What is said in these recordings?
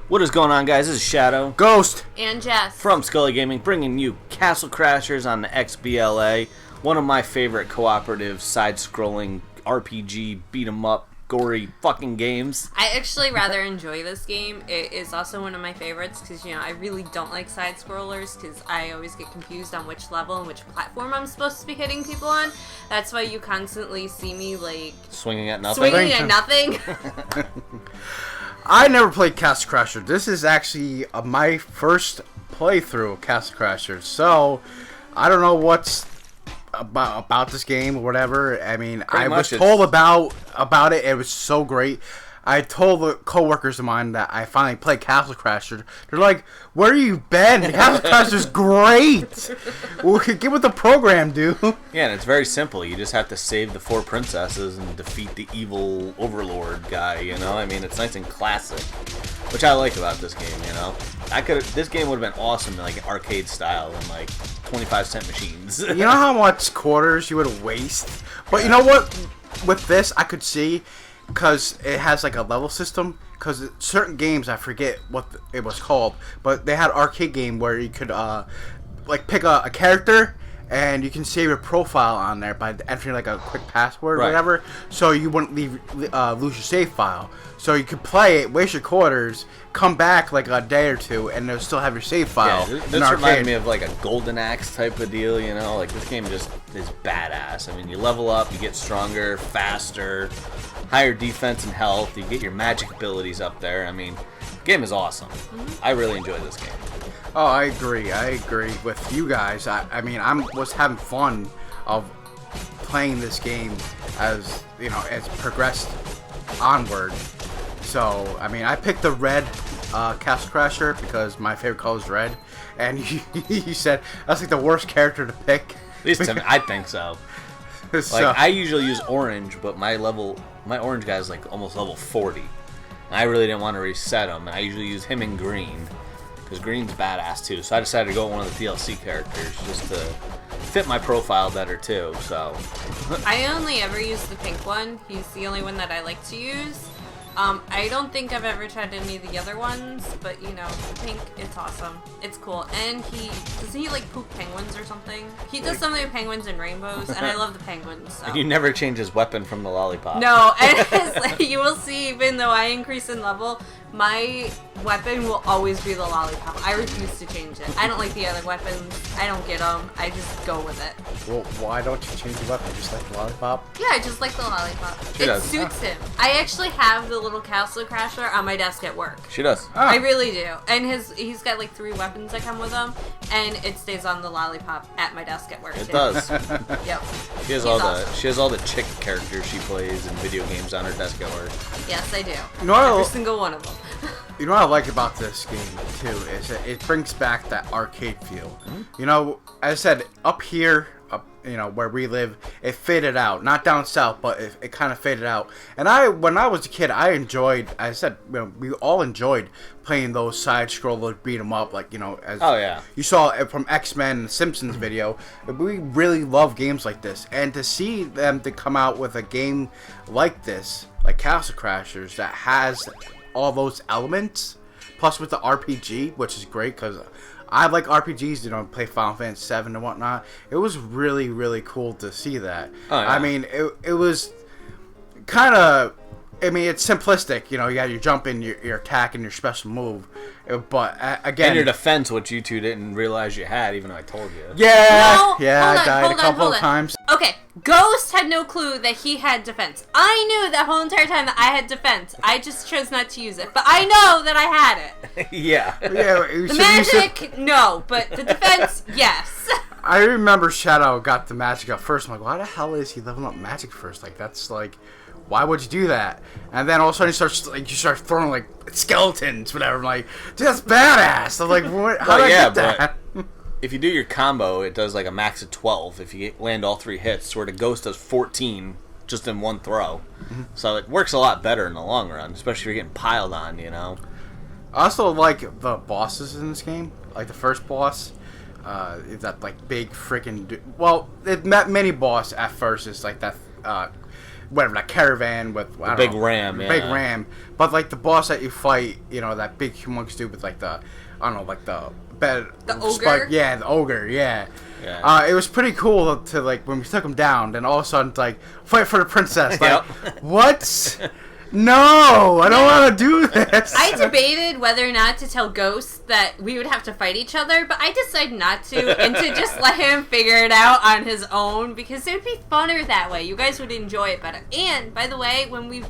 What is going on, guys? This is Shadow, Ghost, and Jess from Scully Gaming, bringing you Castle Crashers on the XBLA, one of my favorite cooperative side-scrolling RPG beat-em-up gory fucking games. I actually rather enjoy this game. It is also one of my favorites because, I really don't like side scrollers because I always get confused on which level and which platform I'm supposed to be hitting people on. That's why you constantly see me, swinging at nothing. I never played Castle Crashers. This is actually my first playthrough of Castle Crashers, so I don't know what's about this game or whatever. I mean, I was told about it. It was so great. I told the co-workers of mine that I finally played Castle Crashers. They're like, "Where you been? Castle Crashers great. Well, get with the program, dude." Yeah, and it's very simple. You just have to save the 4 princesses and defeat the evil overlord guy. I mean, it's nice and classic, which I like about this game. This game would have been awesome in arcade style and 25-cent machines. You know how much quarters you would waste? But you know what? With this, I could see. Because it has a level system. Because certain games, I forget what it was called, but they had an arcade game where you could pick a character and you can save your profile on there by entering a quick password or whatever, so you wouldn't lose your save file. So you could play it, waste your quarters, come back a day or two, and it'll still have your save file. Yeah, this reminded me of a Golden Axe type of deal. This game just is badass. I mean, you level up, you get stronger, faster, higher defense and health. You get your magic abilities up there. I mean, the game is awesome. I really enjoy this game. Oh, I agree with you guys. I mean, was having fun of playing this game as it's progressed onward. So, I mean, I picked the red Castle Crasher because my favorite color is red, and you said that's the worst character to pick. At least to me, I think so. I usually use orange, but my orange guy is almost level 40. And I really didn't want to reset him, and I usually use him in green. Because green's badass too, so I decided to go with one of the DLC characters just to fit my profile better too. So I only ever use the pink one. He's the only one that I like to use. I don't think I've ever tried any of the other ones, but the pink, it's awesome. It's cool. And doesn't he poop penguins or something? He does something with penguins and rainbows, and I love the penguins. So. You never change his weapon from the lollipop. No, and you will see, even though I increase in level, my weapon will always be the lollipop. I refuse to change it. I don't like the other weapons. I don't get them. I just go with it. Well, why don't you change the weapon? Just like the lollipop? Yeah, I just like the lollipop. She does. Suits him. I actually have the little Castle Crasher on my desk at work. She does. Oh. I really do. And he's got 3 weapons that come with him, and it stays on the lollipop at my desk at work. It does. Yep. She has all the chick characters she plays in video games on her desk at work. Yes, I do. Every single one of them. You know what I like about this game too is that it brings back that arcade feel. As I said, up here, where we live, it faded out. Not down south, but it kind of faded out. And when I was a kid, I enjoyed. I said, we all enjoyed playing those side scrollers, beat 'em up, as you saw from X-Men and Simpsons video. We really love games like this, and to see them to come out with a game like this, like Castle Crashers, that has all those elements, plus with the RPG, which is great because I like RPGs, play Final Fantasy 7 and whatnot. It was really, really cool to see that. Oh, yeah. I mean, it was kind of, it's simplistic, you got your jump in, your attack, and your special move. But, again... And your defense, which you two didn't realize you had, even though I told you. Yeah, No, I died a couple of times. Okay, Ghost had no clue that he had defense. I knew that whole entire time that I had defense. I just chose not to use it. But I know that I had it. Yeah. The magic, no. But the defense, yes. I remember Shadow got the magic up first. I'm like, why the hell is he leveling up magic first? That's why would you do that? And then all of a sudden you start throwing skeletons, whatever. I'm like, dude, that's badass. I'm like, what? How did I get that? But if you do your combo, it does a max of 12 if you land all 3 hits, where the Ghost does 14 just in one throw. So it works a lot better in the long run, especially if you're getting piled on, I also like the bosses in this game. Like the first boss, is that big freaking... Well, it met mini boss at first is that whatever, that caravan with I don't big know, ram, big yeah. ram. But like the boss that you fight, you know, that big humongous dude with like the I don't know, like the bed, The ogre? yeah, the ogre, yeah. Yeah. It was pretty cool to like when we took him down. Then all of a sudden, like fight for the princess. Like, Yep. what? No, I don't want to do this. I debated whether or not to tell Ghost that we would have to fight each other, but I decided not to, and to just let him figure it out on his own, because it would be funner that way. You guys would enjoy it better. And, by the way, when we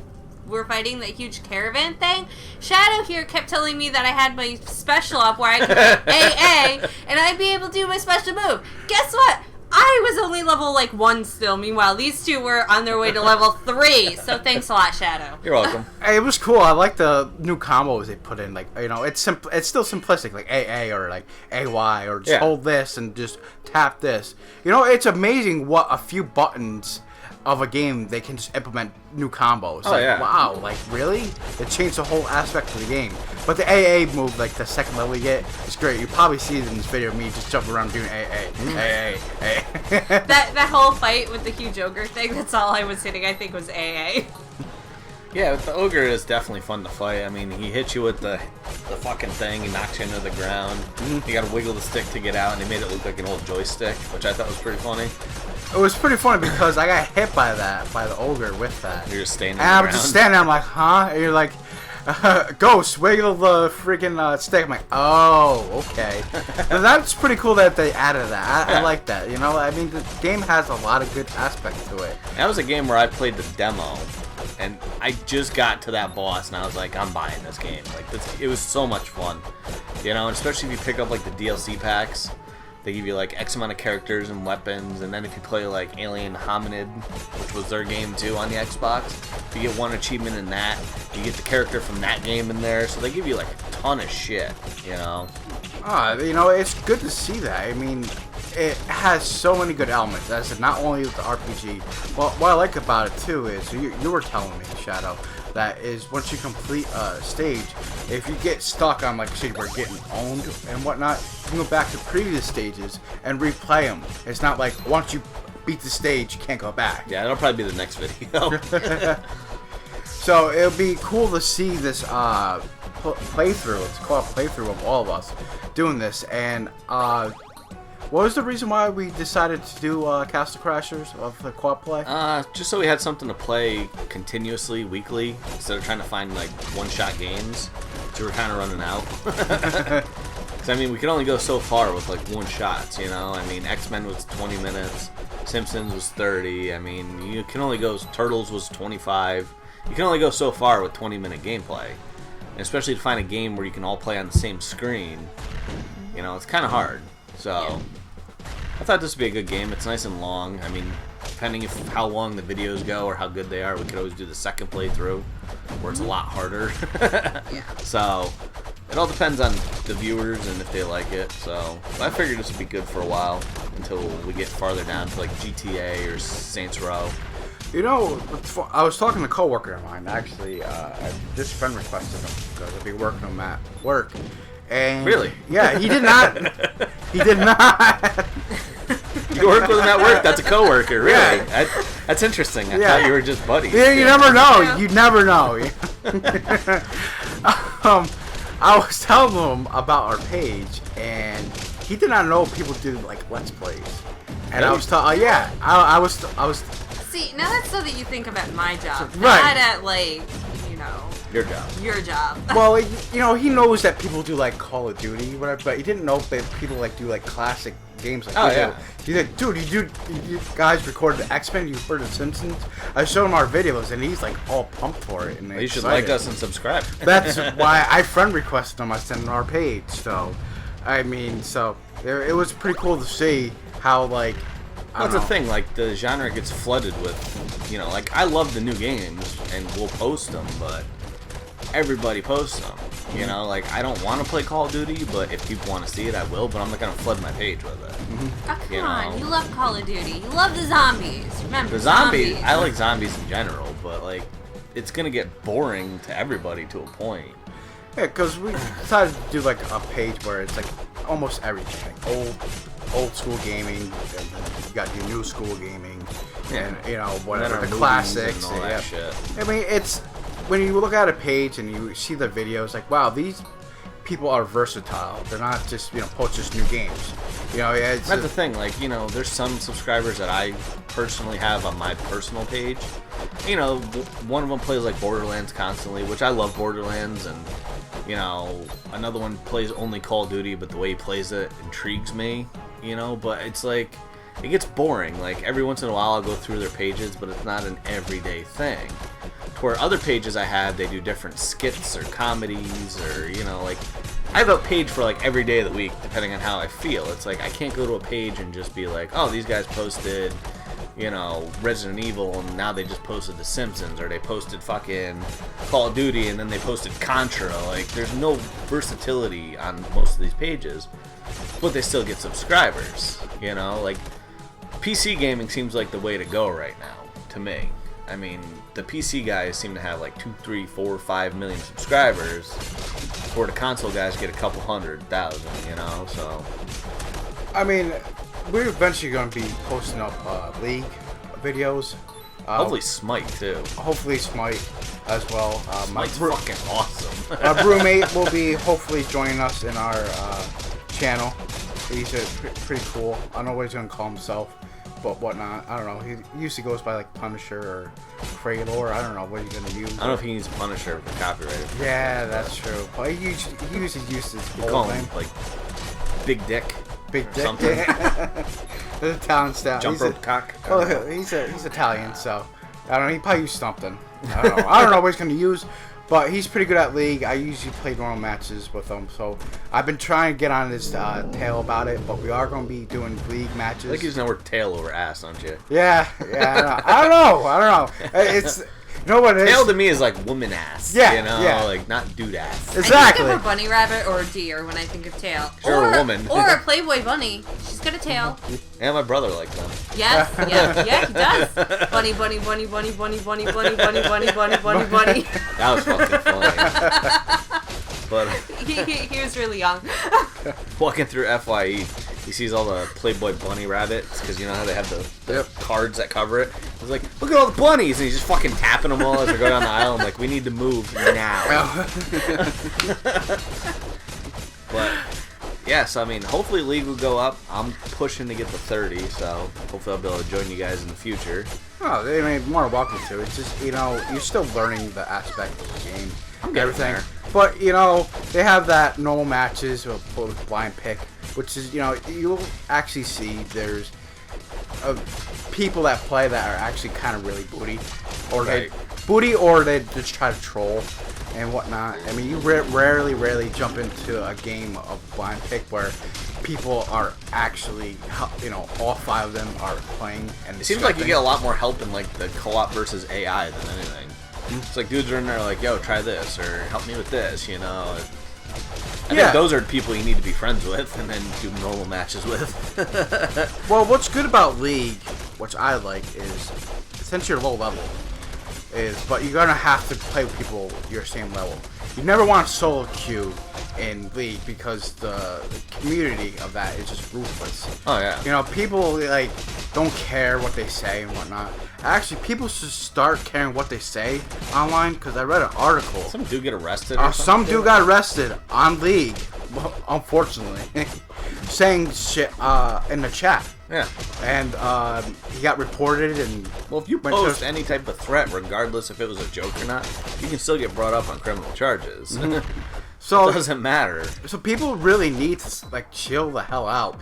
were fighting that huge caravan thing, Shadow here kept telling me that I had my special up where I could AA, and I'd be able to do my special move. Guess what? I was only level, 1 still. Meanwhile, these two were on their way to level 3. So thanks a lot, Shadow. You're welcome. It was cool. I like the new combos they put in. Like, you know, it's it's still simplistic, like AA or like AY or just hold this and just tap this. You know, it's amazing what a few buttons of a game they can just implement new combos. Oh, like, yeah. wow, like really? It changed the whole aspect of the game. But the AA move, like the second level you get, is great. You probably see it in this video of me just jumping around doing AA, AA. That whole fight with the huge ogre thing, that's all I was hitting, I think, was AA. Yeah, the ogre is definitely fun to fight. I mean, he hits you with the fucking thing, he knocks you into the ground. You gotta wiggle the stick to get out, and they made it look like an old joystick, which I thought was pretty funny. It was pretty funny because I got hit by the ogre with that. You're just standing And on I the was just ground. standing there, I'm like, huh? And you're like, Ghost, wiggle the freaking stick. I'm like, oh, okay. But that's pretty cool that they added that. I like that. You know, I mean, the game has a lot of good aspects to it. That was a game where I played the demo, and I just got to that boss, and I was like, I'm buying this game. Like, it was so much fun. You know, and especially if you pick up, like, the DLC packs. They give you, like, X amount of characters and weapons, and then if you play, like, Alien Hominid, which was their game, too, on the Xbox, you get one achievement in that. You get the character from that game in there, so they give you, like, a ton of shit, you know? You know, it's good to see that. I mean, it has so many good elements. As I said, not only with the RPG. Well, what I like about it, too, is you were telling me, Shadow, that is once you complete a stage, if you get stuck on like a stage where you're getting owned and whatnot, you can go back to previous stages and replay them. It's not like once you beat the stage, you can't go back. Yeah, that'll probably be the next video. So it'll be cool to see this playthrough. It's called a playthrough of all of us doing this. And what was the reason why we decided to do Castle Crashers of the co-op play? Just so we had something to play continuously, weekly, instead of trying to find, like, one-shot games. So we're kind of running out. Because, I mean, we could only go so far with, like, one-shots, you know? I mean, X-Men was 20 minutes, Simpsons was 30, I mean, you can only go, Turtles was 25. You can only go so far with 20-minute gameplay. And especially to find a game where you can all play on the same screen, you know, it's kind of hard. So, I thought this would be a good game. It's nice and long. I mean, depending if how long the videos go or how good they are, we could always do the second playthrough, where it's a lot harder. So, it all depends on the viewers and if they like it. So, I figured this would be good for a while until we get farther down to like GTA or Saints Row. You know, I was talking to a coworker of mine, actually. This friend requested him because I'll be working on him at work. And Really? Yeah, he did not. He did not. You work with him at work? That's a coworker, really? Yeah. That's interesting. I Yeah. thought you were just buddies. Yeah, you never know. You never know. I was telling him about our page, and he did not know people do like Let's Plays. And I Really? was telling, yeah, I was. See, now that's so that you think about my job, Right. not at, you know, Your job. your job. Well, you know, he knows that people do like Call of Duty, whatever, but he didn't know that people like do like classic games like Oh, we do. yeah. He's like, dude, you guys recorded the X-Men, you heard of Simpsons? I showed him our videos, and he's like all pumped for it. And Well, you should excited. like us and subscribe. That's why I friend requested him. I sent him our page. So, I mean, it was pretty cool to see how like. That's the thing, like, the genre gets flooded with, you know, like, I love the new games, and we'll post them, but everybody posts them, you know, like, I don't want to play Call of Duty, but if people want to see it, I will, but I'm not going to flood my page with it. Oh, come You on. know. You love Call of Duty. You love the zombies. Remember, The zombies, I like zombies in general, but, like, it's going to get boring to everybody to a point. Yeah, because we decided to do like a page where it's like almost everything, like old school gaming, and you got your new school gaming, and whatever, the movies classics. and all that shit. I mean, it's when you look at a page and you see the videos, like, wow, these people are versatile. They're not just post just new games. It's That's the thing. Like, there's some subscribers that I personally have on my personal page. One of them plays like Borderlands constantly, which I love Borderlands, and another one plays only Call of Duty, but the way he plays it intrigues me. But it's like it gets boring. Like every once in a while, I'll go through their pages, but it's not an everyday thing. To where other pages I have, they do different skits or comedies, or like I have a page for like every day of the week, depending on how I feel. It's like I can't go to a page and just be like, oh, these guys posted Resident Evil, and now they just posted The Simpsons, or they posted fucking Call of Duty, and then they posted Contra. Like, there's no versatility on most of these pages, but they still get subscribers, like, PC gaming seems like the way to go right now, to me. I mean, the PC guys seem to have like 2, 3, 4, 5 million subscribers, where the console guys get a couple 100,000, so... I mean, we're eventually going to be posting up League videos. Hopefully Smite, too. Hopefully Smite as well. Smite's fucking awesome. Our roommate will be hopefully joining us in our channel. He's pretty cool. I don't know what he's going to call himself, but whatnot. I don't know. He usually goes by like Punisher or Kraylor. I don't know what he's going to use. I don't know if he needs Punisher for copyright. Yeah, that's true. But he usually uses his whole call him, like, Big Dick. Big Dick. Something. The Italian style. Jump rope cock. Oh, he's Italian, so I don't know. He probably used something. I don't know. I don't know what he's going to use, but he's pretty good at League. I usually play normal matches with him, so I've been trying to get on his tail about it. But we are going to be doing League matches. I think he's nowhere tail over ass, don't you? Yeah. I don't know. It's. You know what it is? Tail to me is like woman ass. Yeah, like not dude ass. Exactly. I think of a bunny rabbit or a deer when I think of tail. Or a woman. Or a Playboy bunny. She's got a tail. And my brother likes them. Yes, yeah, he does. Bunny, bunny, bunny, bunny, bunny, bunny, bunny, bunny, bunny, bunny, bunny, bunny. That was fucking funny. But he was really young. Walking through FYE, he sees all the Playboy bunny rabbits, because you know how they have the cards that cover it. He's like, look at all the bunnies, and he's just fucking tapping them all as they go down the aisle. I'm like, we need to move now. But yes, I mean, hopefully League will go up. I'm pushing to get to 30, so hopefully I'll be able to join you guys in the future. Oh, they mean more welcome to. It's just you're still learning the aspect of the game. Everything. There. But, they have that normal matches with blind pick, which is, you'll actually see there's people that play that are actually kind of really booty. Or they just try to troll and whatnot. I mean, you rarely jump into a game of blind pick where people are actually, all 5 of them are playing. And it seems like you get a lot more help in, like, the co-op versus AI than anything. It's like dudes are in there like, yo, try this, or help me with this, I think those are people you need to be friends with and then do normal matches with. Well, what's good about League, which I like, is since you're low level, but you're going to have to play with people your same level. You never want to solo queue in League because the community of that is just ruthless. Oh, yeah. People, don't care what they say and whatnot. Actually, people should start caring what they say online, because I read an article. Some dude get arrested or some dude got arrested on League, unfortunately, saying shit in the chat. Yeah. And he got reported and... Well, if you post any type of threat, regardless if it was a joke or not, you can still get brought up on criminal charges. So it doesn't matter. So people really need to chill the hell out.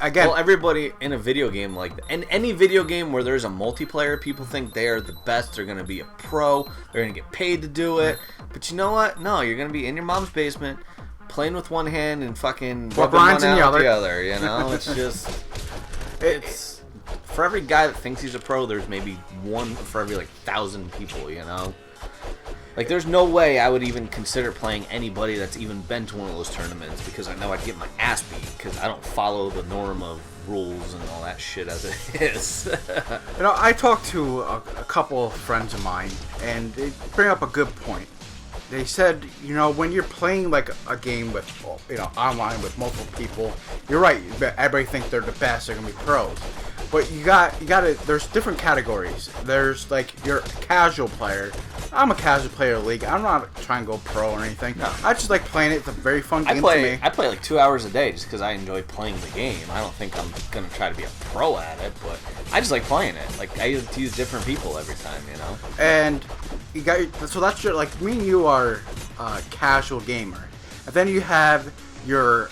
Again, well, everybody in a video game in any video game where there's a multiplayer, people think they are the best. They're gonna be a pro. They're gonna get paid to do it. But you know what? No, you're gonna be in your mom's basement, playing with one hand and fucking rubbing one out with the other. It's just it's for every guy that thinks he's a pro, there's maybe one for every 1,000 people. There's no way I would even consider playing anybody that's even been to one of those tournaments, because I know I'd get my ass beat because I don't follow the norm of rules and all that shit as it is. I talked to a couple of friends of mine, and they bring up a good point. they said, when you're playing like a game with, online with multiple people, you're right. Everybody thinks they're the best. They're gonna be pros, but you gotta. There's different categories. There's like your casual player. I'm a casual player of League. I'm not trying to go pro or anything. No. I just like playing it. It's a very fun game to me. I play like 2 hours a day just because I enjoy playing the game. I don't think I'm gonna try to be a pro at it, but I just like playing it. Like I use different people every time, And you got so that's your like me and you are casual gamer, and then you have your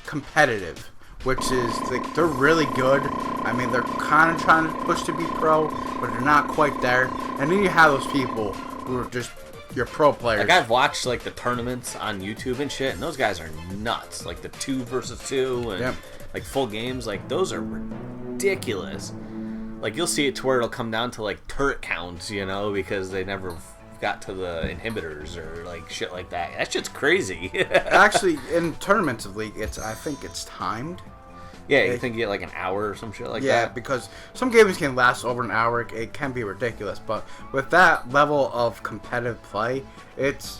competitive, which is like they're really good. I mean, they're kind of trying to push to be pro, but they're not quite there. And then you have those people who are just your pro players. Like I've watched like the tournaments on YouTube and shit, and those guys are nuts. Like the 2 versus 2 and like full games, like those are ridiculous. Like you'll see it to where it'll come down to like turret counts, because they never got to the inhibitors or like shit like that. That shit's crazy. Actually, in tournaments of League, I think it's timed. Yeah, you think you get like an hour or some shit like that? Yeah, because some games can last over an hour. It can be ridiculous, but with that level of competitive play,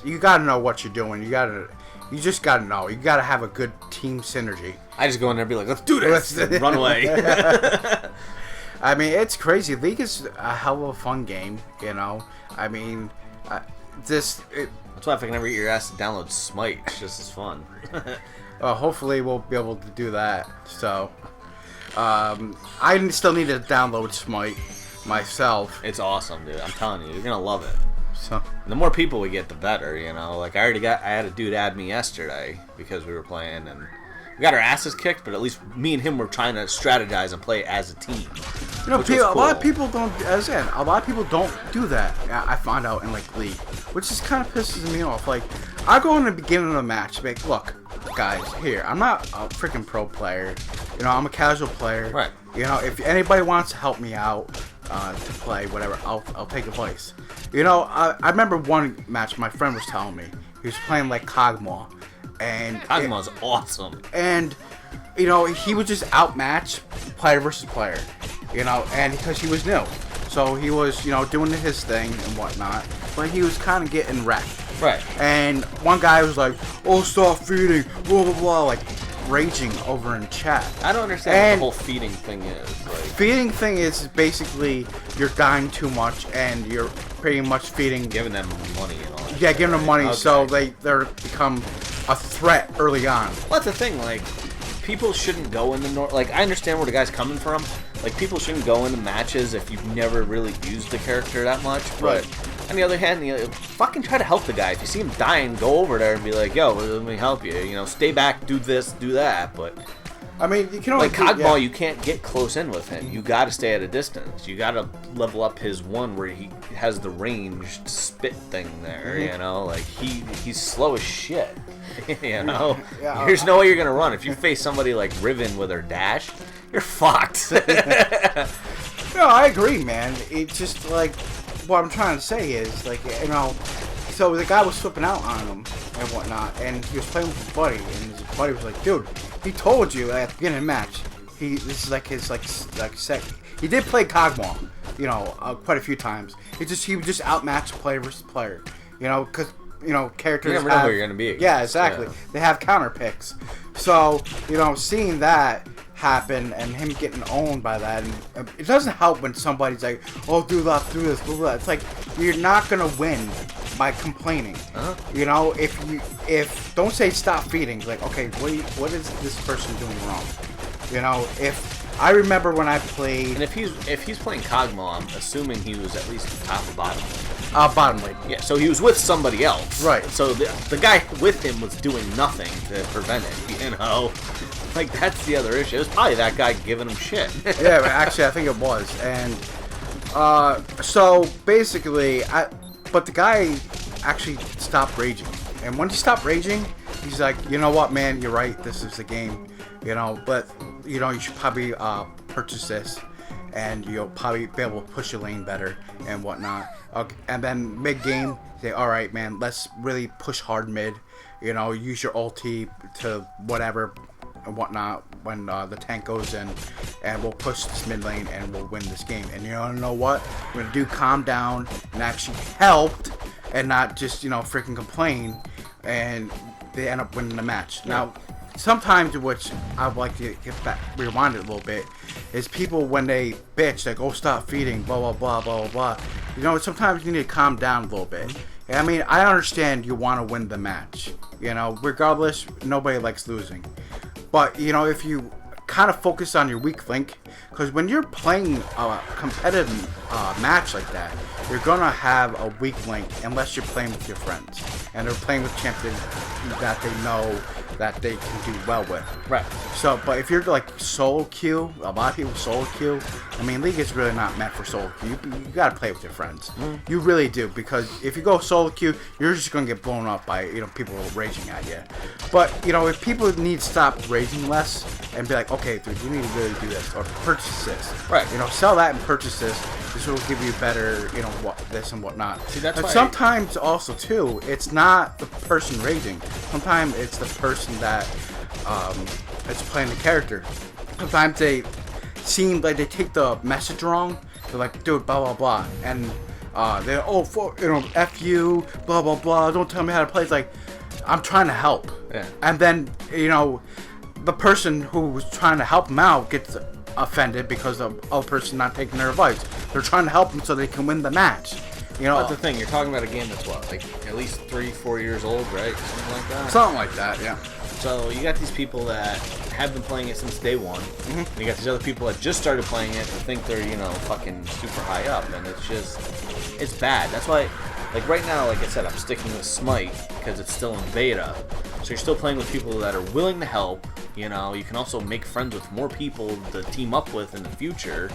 you gotta know what you're doing. You just gotta know. You gotta have a good team synergy. I just go in there and be like, let's do this! Run away. I mean, it's crazy. League is a hell of a fun game, I mean, that's why if I can ever get your ass to download Smite, it's just as fun. Hopefully we'll be able to do that. So, I still need to download Smite myself. It's awesome, dude. I'm telling you, you're gonna love it. So, and the more people we get, the better. Like I had a dude add me yesterday because we were playing and we got our asses kicked, but at least me and him were trying to strategize and play as a team. A lot of people don't. As again, a lot of people don't do that. I find out in like League, which just kind of pisses me off. Like, I go in the beginning of the match, like, look, guys, here, I'm not a freaking pro player. I'm a casual player. Right. If anybody wants to help me out to play, whatever, I'll take advice. I remember one match my friend was telling me he was playing like Kog'Maw, and Kog'Maw's awesome. And he would just outmatch player versus player. And because he was new. So he was, doing his thing and whatnot. But he was kind of getting wrecked. Right. And one guy was like, oh, stop feeding, blah, blah, blah, like raging over in chat. I don't understand what the whole feeding thing is. Feeding thing is basically you're dying too much and you're pretty much feeding. Giving them money and all that. Yeah, giving them money so they become a threat early on. Well, that's the thing, like, people shouldn't go into like, I understand where the guy's coming from. Like, people shouldn't go into matches if you've never really used the character that much. But on the other hand, fucking try to help the guy. If you see him dying, go over there and be like, yo, let me help you. Stay back, do this, do that. But I mean, you can only like Kog'Maw, you can't get close in with him. You got to stay at a distance. You got to level up his one where he has the ranged spit thing there. Mm-hmm. Like he's slow as shit. Yeah, there's no way you're gonna run if you face somebody like Riven with her dash. You're fucked. No, I agree, man. It's just like what I'm trying to say is like so the guy was flipping out on him and whatnot, and he was playing with his buddy, and his buddy was like, "Dude, he told you at the beginning of the match. This is like his like set. He did play Kog'Maw, quite a few times. He would just outmatch player versus player, because." Characters. You never know who you're gonna be. Yeah, exactly. Yeah. They have counter picks. So, seeing that happen and him getting owned by that, and it doesn't help when somebody's like, "Oh, do that, do this, do that." It's like you're not gonna win by complaining. Uh-huh. If don't say stop feeding. Like, okay, what is this person doing wrong? If I remember when I played, and if he's playing Kog'Maw, I'm assuming he was at least top or bottom. Bottom lane. Yeah, so he was with somebody else. Right. So the guy with him was doing nothing to prevent it, Like, that's the other issue. It was probably that guy giving him shit. Yeah, actually, I think it was. And, so, basically, but the guy actually stopped raging. And when he stopped raging, he's like, you know what, man, you're right, this is the game. But, you should probably, purchase this. And you'll probably be able to push your lane better and whatnot. Okay, and then mid-game, say, all right, man, let's really push hard mid. Use your ulti to whatever and whatnot when the tank goes in, and we'll push this mid lane and we'll win this game. And you know what? We're gonna do calm down, and actually helped and not just freaking complain, and they end up winning the match. Now, sometimes, which I'd like to get back, rewind it a little bit, is people when they bitch, like, oh, stop feeding, blah, blah, blah, blah, blah, blah. Sometimes you need to calm down a little bit. I mean, I understand you want to win the match. Regardless, nobody likes losing. But, if you kind of focus on your weak link, because when you're playing a competitive match like that, you're going to have a weak link unless you're playing with your friends. And they're playing with champions that they know that they can do well with. Right. So, but if you're like solo queue, a lot of people solo queue. I mean, League is really not meant for solo queue. You gotta play with your friends. You really do, because if you go solo queue, you're just gonna get blown up by people raging at you. But if people need to stop raging less and be like, okay, dude, you need to really do this or purchase this. Right. Sell that and purchase this. This will give you better, this and whatnot. See, that's why sometimes also too, it's not the person raging. Sometimes it's the person that is playing the character. Sometimes they seem like they take the message wrong. They're like, dude, blah blah blah, and they're F you, blah blah blah. Don't tell me how to play. It's like, I'm trying to help. Yeah. And then the person who was trying to help them out gets offended because of a person not taking their advice. They're trying to help them so they can win the match. That's the thing. You're talking about a game that's like at least 3-4 years old, right? Something like that. Something like that, yeah. So you got these people that have been playing it since day one. And you got these other people that just started playing it and think they're fucking super high up, and it's bad. That's why, like right now, like I said, I'm sticking with Smite because it's still in beta. So you're still playing with people that are willing to help. You can also make friends with more people to team up with in the future.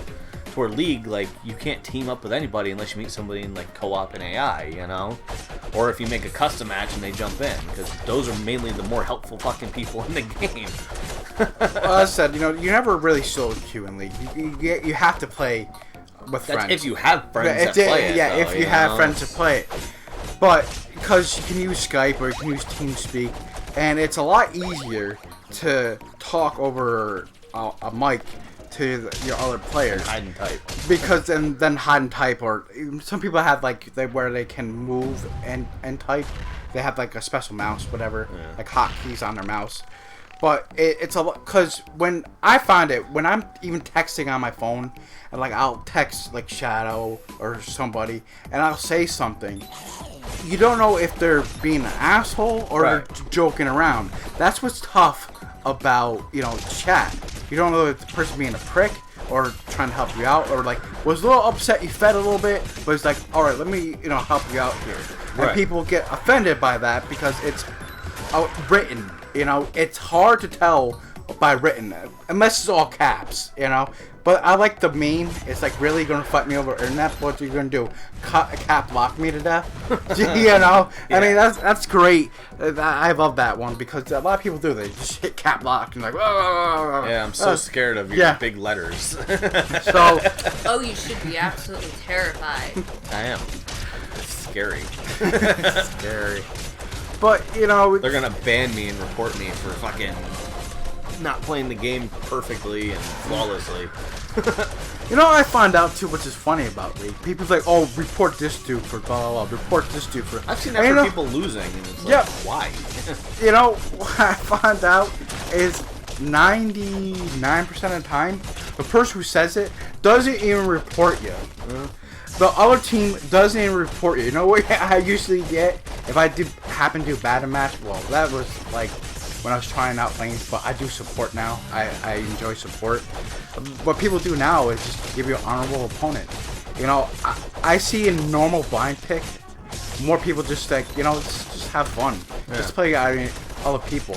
For League, like, you can't team up with anybody unless you meet somebody in like co-op and AI, or if you make a custom match and they jump in, because those are mainly the more helpful fucking people in the game. Well, as I said, you never really solo queue in League. You have to play with friends. If you have friends that play it. Yeah, though, if you have friends that play it. But because you can use Skype or you can use TeamSpeak, and it's a lot easier to talk over a mic to your other players. Hide and type. Because then hide and type, or some people have where they can move and type. They have like a special mouse, whatever, like hotkeys on their mouse. But it's a lot, because when I find it, when I'm even texting on my phone, and like I'll text like Shadow or somebody, and I'll say something, you don't know if they're being an asshole or they're joking around. That's what's tough about chat. You don't know if the person being a prick or trying to help you out, or like was a little upset you fed a little bit, but it's like, all right, let me help you out here. And people get offended by that because it's written. It's hard to tell by written unless it's all caps. But I like the meme. It's like, really gonna fight me over internet? What you gonna do? Cap lock me to death? Yeah. I mean, that's great. I love that one because a lot of people do. They just hit cap lock and like, whoa. Yeah, I'm so scared of your big letters. So. Oh, you should be absolutely terrified. I am. It's scary. Scary. But they're gonna ban me and report me for fucking not playing the game perfectly and flawlessly. I find out too, which is funny about League. People's like, oh, report this dude for blah blah blah. Report this dude for. I've seen that for people losing, and it's like, why? What I find out is 99% of the time, the person who says it doesn't even report you. The other team doesn't even report you. You know what I usually get if I happen to do bad in match? Well, that was like when I was trying out lanes, but I do support now. I enjoy support. What people do now is just give you an honorable opponent. I see in normal blind pick, more people just like, just have fun. Yeah. Just play other people.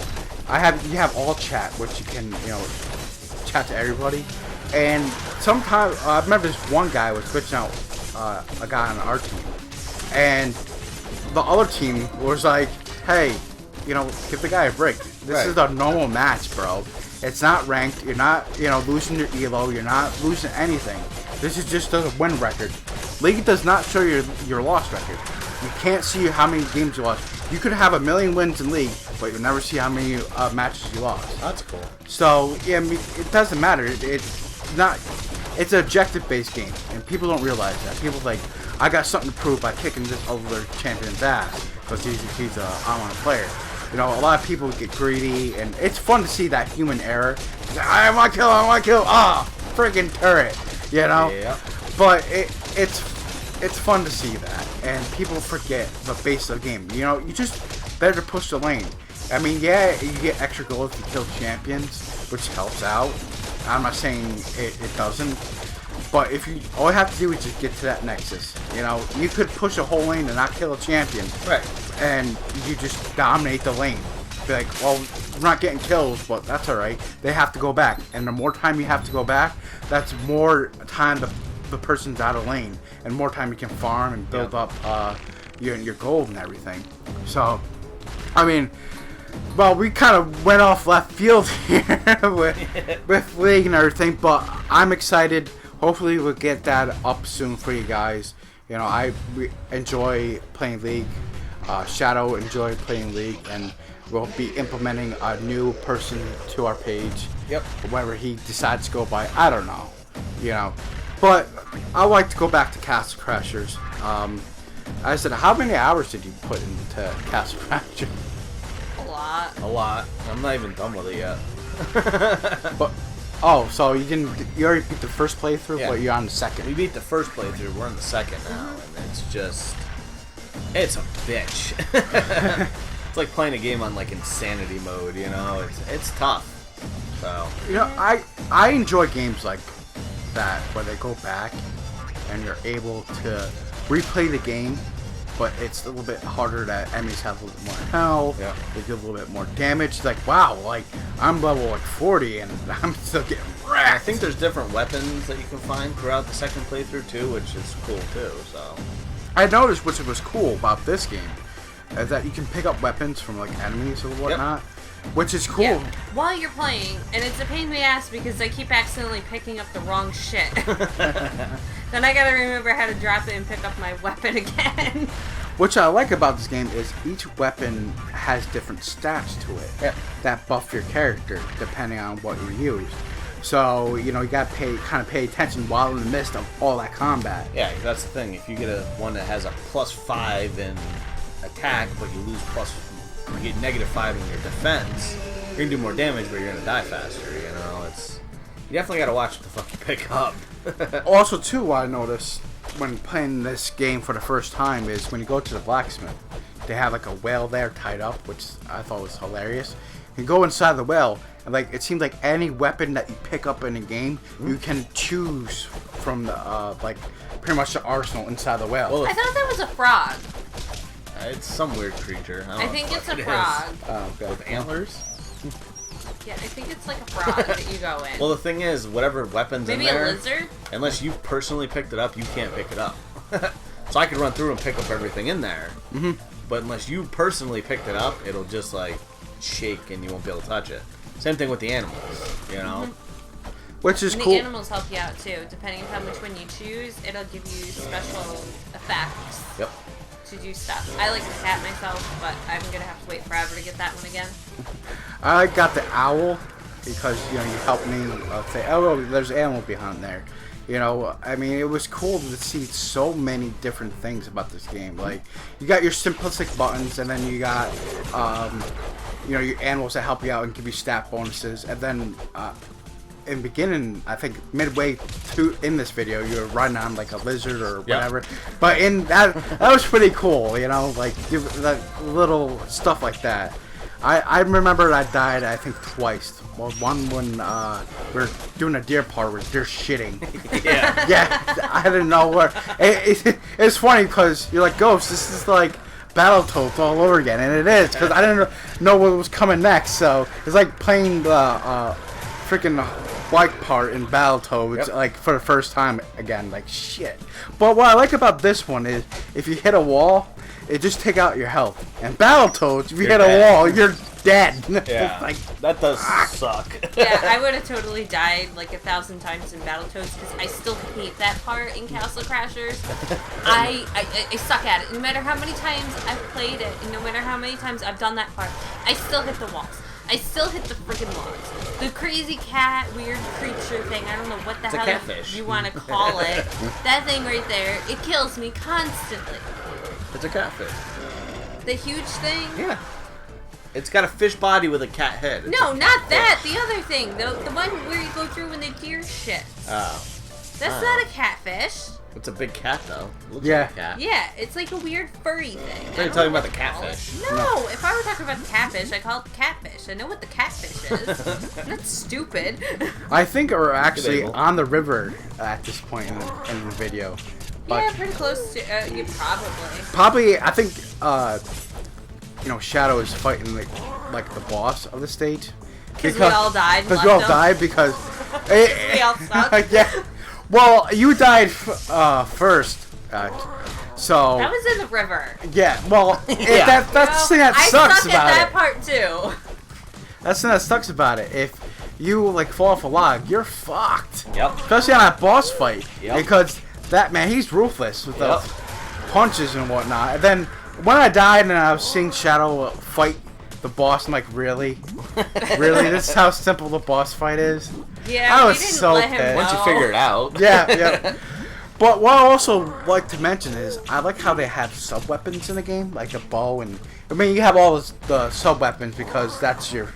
You have all chat, which you can, chat to everybody. And sometimes, I remember this one guy was switching out a guy on our team. And the other team was like, hey, give the guy a break. This is a normal match, bro. It's not ranked. You're not, losing your elo. You're not losing anything. This is just a win record. League does not show your loss record. You can't see how many games you lost. You could have 1 million wins in League, but you'll never see how many matches you lost. That's cool. So, yeah, I mean, it doesn't matter. It's an objective-based game, and people don't realize that. People's like, I got something to prove by kicking this other champion's ass because he's a online player. You know, a lot of people get greedy, and it's fun to see that human error. I want to kill. Ah, freaking turret. You know. Yeah. But it's fun to see that, and people forget the base of the game. You know, you just better push the lane. I mean, yeah, you get extra gold if you kill champions, which helps out. I'm not saying it doesn't, but if you all you have to do is just get to that nexus. You know, you could push a whole lane and not kill a champion, Right. and you just dominate the lane. Be like, well, we're not getting kills, but that's all right. They have to go back, and the more time you have to go back, that's more time the person's out of lane, and more time you can farm and build up your gold and everything. So, I mean, well, we kind of went off left field here with League and everything, but I'm excited. Hopefully, we'll get that up soon for you guys. You know, we enjoy playing League. Shadow enjoy playing League, and we'll be implementing a new person to our page. Yep. Whether he decides to go by, I don't know. You know, but I like to go back to Castle Crashers. I said, how many hours did you put into Castle Crashers? A lot. I'm not even done with it yet. But so you already beat the first playthrough, Yeah. but you're on the second. We beat the first playthrough. We're on the second now, and it's a bitch. It's like playing a game on like insanity mode. You know, it's tough. So You know, I enjoy games like that where they go back and you're able to replay the game, but it's a little bit harder. That enemies have a little bit more health. Yeah. They do a little bit more damage. Like, wow, like I'm level like 40 and I'm still getting wrecked. I think there's different weapons that you can find throughout the second playthrough too, which is cool too. So I noticed, which was cool about this game, is that you can pick up weapons from like enemies or whatnot, which is cool. Yeah, while you're playing, and it's a pain in the ass because I keep accidentally picking up the wrong shit. Then I gotta remember how to drop it and pick up my weapon again. Which I like about this game is each weapon has different stats to it that buff your character depending on what you use. So, you know, you gotta pay attention while in the midst of all that combat. yeah, that's the thing. If you get one that has a +5 in attack, but you get -5 in your defense, you're gonna do more damage, but you're gonna die faster. You know, you definitely gotta watch what the fuck you pick up. Also, too, what I noticed when playing this game for the first time is when you go to the blacksmith, they have like a whale there tied up, which I thought was hilarious. You go inside the well, and like it seems like any weapon that you pick up in a game, you can choose from the like pretty much the arsenal inside the well. Well, I thought that was a frog. it's some weird creature. I, don't I know think what it's the a fuck it frog. is. With antlers. Yeah, I think it's like a frog that you go in. Well, the thing is, whatever weapons Maybe in there, a lizard? unless you personally picked it up, you can't pick it up. So I could run through and pick up everything in there, but unless you personally picked it up, it'll just like shake and you won't be able to touch it. Same thing with the animals, you know. Which is And cool. the animals help you out too. Depending on which one you choose, it'll give you special effects Yep. to do stuff. I like the cat myself, but I'm gonna have to wait forever to get that one again. I got the owl because you know you helped me say, oh, there's an animal behind there. You know, I mean, it was cool to see so many different things about this game. Like, you got your simplistic buttons, and then you got, you know, your animals that help you out and give you stat bonuses, and then in beginning, I think midway in this video, you're riding on like a lizard or whatever. But in that was pretty cool, you know, like the little stuff like that. I remember I died, I think, twice. Well, one when we were doing a deer part where deer shitting. Yeah. Yeah, I didn't know where. It's funny because you're like, Ghost, this is like Battletoads all over again, and it is because I didn't know what was coming next. So it's like playing the freaking bike part in Battletoads like for the first time again. Like shit. But what I like about this one is if you hit a wall, it just take out your health. And Battletoads, if you hit a wall, you're dead. Yeah. Like, that does suck. Yeah, I would have totally died like 1,000 times in Battletoads because I still hate that part in Castle Crashers. I suck at it. No matter how many times I've played it, and no matter how many times I've done that part, I still hit the walls. I still hit the freaking logs. The crazy cat, weird creature thing, I don't know what the It's a hell catfish. you want to call it. That thing right there, it kills me constantly. It's a catfish. The huge thing? Yeah. It's got a fish body with a cat head. It's No, a not that. catfish. The other thing. The one where you go through when the deer shit. Oh. That's not a catfish. It's a big cat, though. It looks Yeah. like a cat. Yeah, it's like a weird furry thing. I thought you were don't talking know about the what to call it. catfish. No, if I were talking about the catfish, I call it the catfish. I know what the catfish is. I'm not stupid. I think we're actually Debatable. on the river at this point in the video. But Yeah, pretty close to. You probably. probably, I think, Shadow is fighting like the boss of the stage. Because we all died. and Because we all left them. died because. We all suck. Yeah. Well, you died first. So. That was in the river. Yeah. Well, Yeah. that's the thing that I sucks suck about at that it. part too. That's the thing that sucks about it. If you fall off a log, you're fucked. Yep. Especially on that boss fight. Yep. Because that man, he's ruthless with Yep. those punches and whatnot. And then when I died and I was seeing Shadow fight the boss, I'm like, really? Really? This is how simple the boss fight is? Yeah, I we was didn't so let him pissed. know. Once you figure it out. Yeah, yeah. But what I also like to mention is I like how they have sub weapons in the game, like a bow and I mean you have all the sub weapons because that's your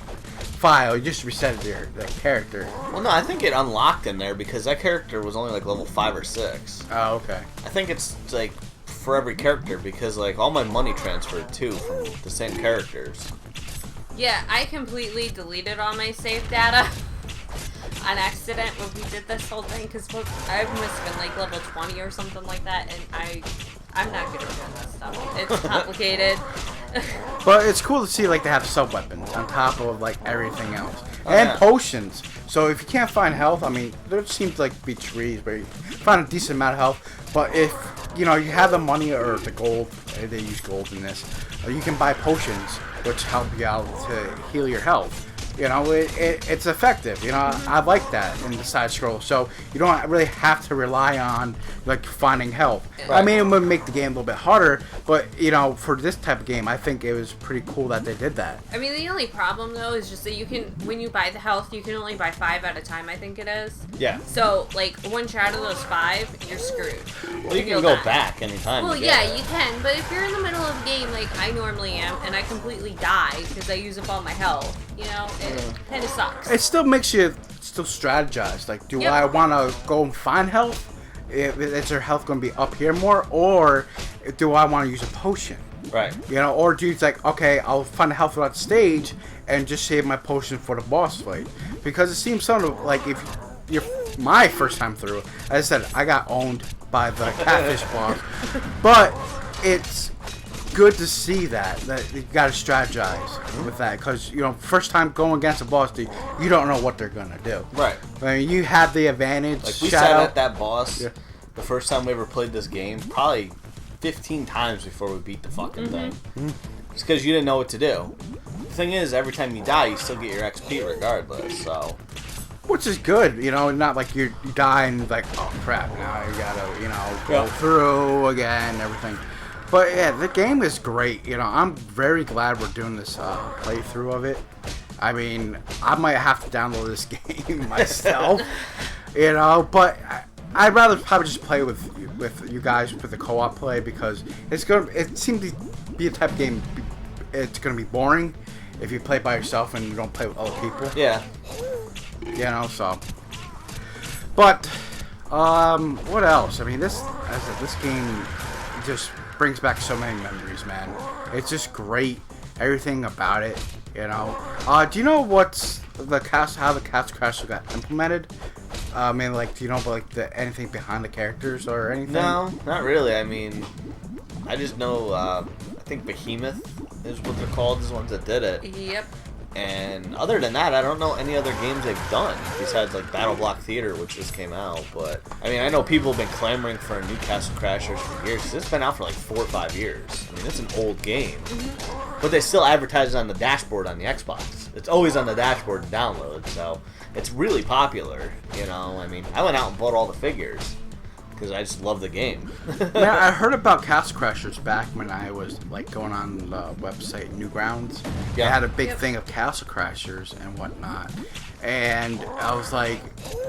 file. You just reset the character. Well, no, I think it unlocked in there because that character was only like level 5 or 6. Oh, okay. I think it's like for every character because like all my money transferred too from the same characters. Yeah, I completely deleted all my save data on accident when we did this whole thing because I must have been like level 20 or something like that, and I'm not good at doing that stuff. It's complicated. But it's cool to see like they have sub weapons on top of like everything else Oh, and yeah. potions. So if you can't find health, I mean there seems to like be trees where you find a decent amount of health. But if you have the money or the gold, they use gold in this, you can buy potions which help you out to heal your health. It's effective. I like that in the side scroll. So you don't really have to rely on like finding health. I Right. mean, it would make the game a little bit harder, but for this type of game, I think it was pretty cool that they did that. I mean, the only problem though is just that when you buy the health, you can only buy 5 at a time. I think it is. Yeah. So like one shot of those 5, you're screwed. Well, you You'll can go die. back anytime. Well, you yeah, get it. you can, but if you're in the middle of a game like I normally am, and I completely die because I use up all my health, it kind of sucks. It still makes you still strategize. Like, do Yep. I want to go and find health? Is their health going to be up here more, or do I want to use a potion? Right. Or do you like, okay, I'll find health throughout the stage and just save my potion for the boss fight? Because it seems sort of like if you're my first time through, as I said, I got owned by the catfish boss, but it's good to see that you got to strategize with that because first time going against a boss, you don't know what they're gonna do. Right. I mean, you have the advantage. Like we Shadow. sat at that boss Yeah. the first time we ever played this game, probably 15 times before we beat the fucking thing. It's because you didn't know what to do. The thing is, every time you die, you still get your XP regardless. So Which is good, not like you die and like, oh crap, now you gotta, go Yeah. through again and everything. But yeah, the game is great. I'm very glad we're doing this playthrough of it. I mean, I might have to download this game myself, but I'd rather probably just play with you guys with the co-op play because it seems to be a type of game. It's gonna be boring if you play by yourself and you don't play with other people. yeah, So. But what else? I mean, this game just brings back so many memories, man. It's just great. Everything about it, Do you know what's how the Castle Crashers got implemented? I mean, do you know about anything behind the characters or anything? no, not really. I mean, I just know. I think Behemoth is what they're called. Is the ones that did it. Yep. And other than that, I don't know any other games they've done besides like Battle Block Theater, which just came out. But I mean, I know people have been clamoring for a new Castle Crashers for years. 'Cause it's been out for like 4 or 5 years. I mean, it's an old game, but they still advertise it on the dashboard on the Xbox. It's always on the dashboard to download, so it's really popular. I mean, I went out and bought all the figures because I just love the game. Yeah, I heard about Castle Crashers back when I was like going on the website Newgrounds. They had a big thing of Castle Crashers and whatnot, and I was like,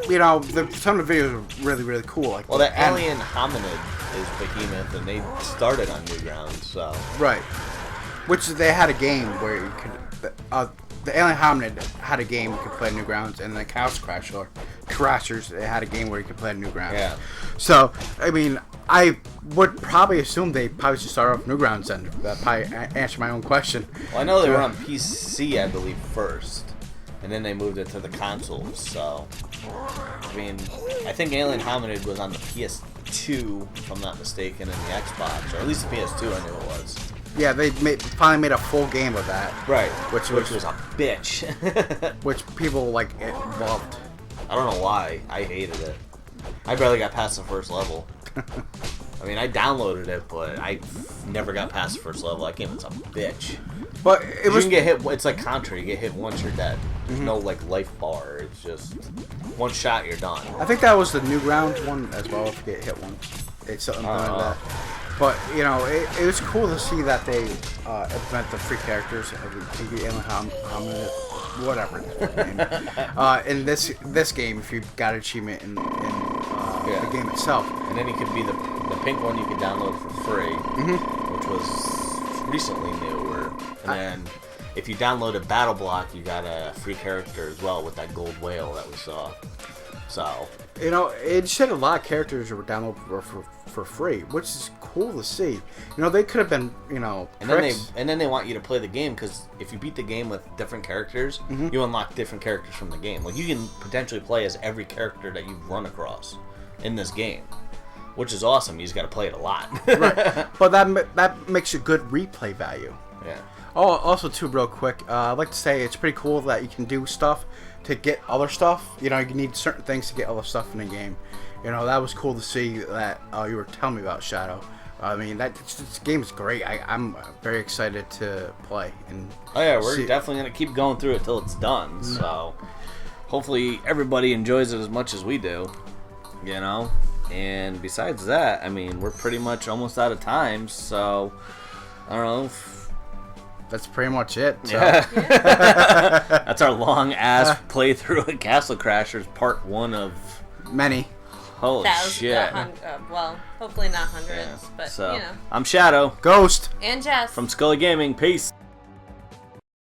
you know, some of the videos were really, really cool. Like, well, the Alien Hominid is Behemoth, and they started on Newgrounds, so right. Which they had a game where you could. The Alien Hominid had a game you could play at Newgrounds, and the Castle Crashers, they had a game where you could play at Newgrounds. Yeah. So, I mean, I would probably assume they probably should start off Newgrounds and probably answer my own question. Well, I know they were on PC, I believe, first, and then they moved it to the consoles. So, I mean, I think Alien Hominid was on the PS2, if I'm not mistaken, and the Xbox, or at least the PS2. I knew it was. Yeah, they finally made a full game of that. Right. Which was a bitch. Which people like loved. I don't know why. I hated it. I barely got past the first level. I mean, I downloaded it, but I never got past the first level. That game was a bitch. But it was. You can get hit. It's like Contra. You get hit once, you're dead. There's no like life bar. It's just one shot, you're done. I think that was the Newgrounds one as well. If you get hit once, it's something like that. But, you know, it was cool to see that they implement the free characters of the Alien Hominid, whatever in this game, if you got an achievement in the game itself. And then you could be the pink one you could download for free, which was recently newer. And then if you downloaded Battle Block, you got a free character as well with that gold whale that we saw. So, you know, it said a lot of characters were downloadable for free, which is cool to see. You know, they could have been, you know, and then they want you to play the game, because if you beat the game with different characters, you unlock different characters from the game. Like, you can potentially play as every character that you've run across in this game, which is awesome. You just got to play it a lot. Right. But that makes a good replay value. Yeah. Oh, also too, real quick, I'd like to say it's pretty cool that you can do stuff to get other stuff. You know, you need certain things to get other stuff in the game. You know, that was cool to see that you were telling me about Shadow. I mean, this game is great. I'm very excited to play. And oh yeah, we're definitely gonna keep going through it till it's done. So hopefully everybody enjoys it as much as we do. You know. And besides that, I mean, we're pretty much almost out of time. So I don't know. That's pretty much it. So. Yeah. That's our long ass playthrough of Castle Crashers, part 1 of many. Holy shit. Well, hopefully not hundreds, but so, you know. I'm Shadow. Ghost. And Jess. From Scully Gaming. Peace.